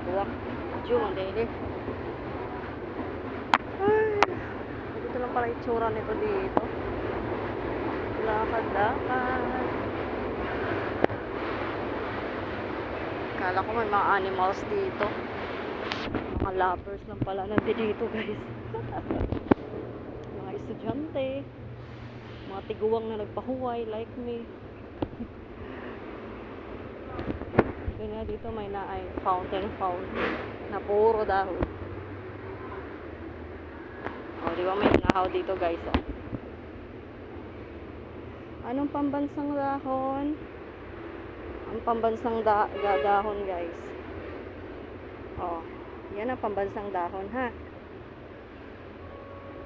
Buwak. June, daily. Ay, ito lang pala itsura nito dito. Lakad-lakad. Kala ko may mga animals dito. Mga lovers lang pala nandito guys. Mga estudyante. Mga tiguwang na nagpahuway like me. Kaya dito may naay fountain na puro dahon. O, di ba may nahaw dito guys, o. Anong pambansang dahon? Ang pambansang dahon guys. O, yan ang pambansang dahon, ha?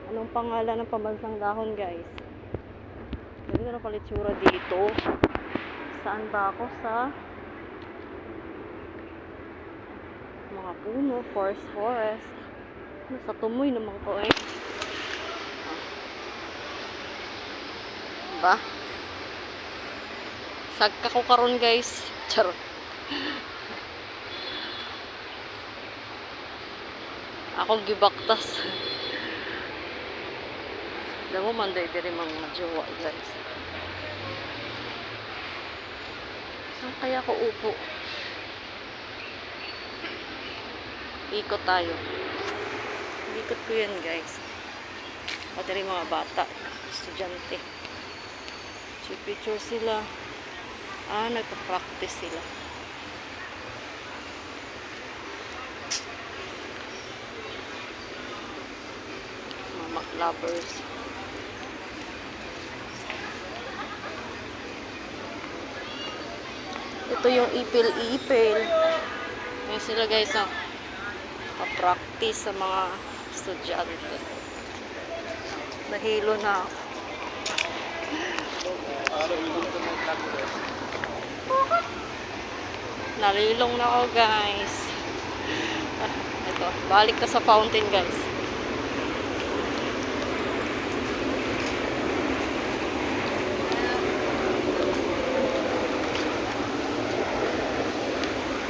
Anong pangalan ng pambansang dahon guys? Ganito na pala itsura dito. Saan ba ako? Sa mga puno, forest. Sa tumoy naman ko eh. Diba? Sagka ko karon guys. Charot. Ako gibaktas. Damo man day diri mga jowa guys. Saan kaya ko upo? Ikot tayo. Ikot ko yan guys. O diri mga bata, estudyante. Picture sila. Nagpa-practice sila. Mga Mac lovers. Ito yung ipil-ipil. Ayan sila guys, pa-practice sa mga estudyante. Nahilo na ako. Nalilong na ako guys. Ito, balik na sa fountain guys.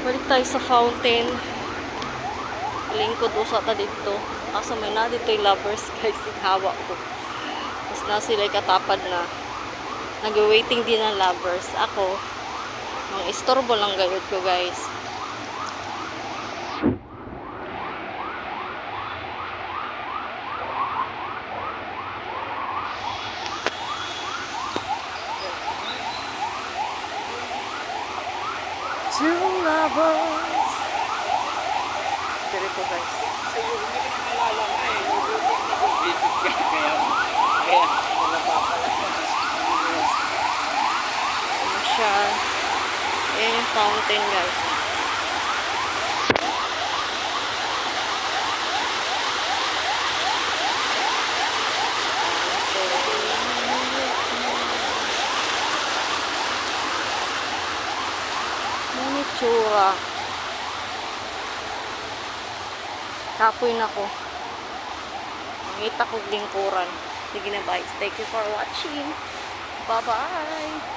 Balik tayo sa fountain. Lingkod usa ta dito. Asa may na dito yung lovers guys. Hawak ko. Tapos na sila katapad na. Nag-waiting din ang lovers. Ako, mga istorbo lang gayod ko guys. Two lovers. Dito guys. Sa'yo, hindi ka nakalala nga eh. Nag-visit ka kaya wala pa pala. Ano siya? Ayan yung fountain guys. Itsura. Kapoy na ko. Mangita ko lingkuran. Sige na, bye. Thank you for watching. Bye-bye.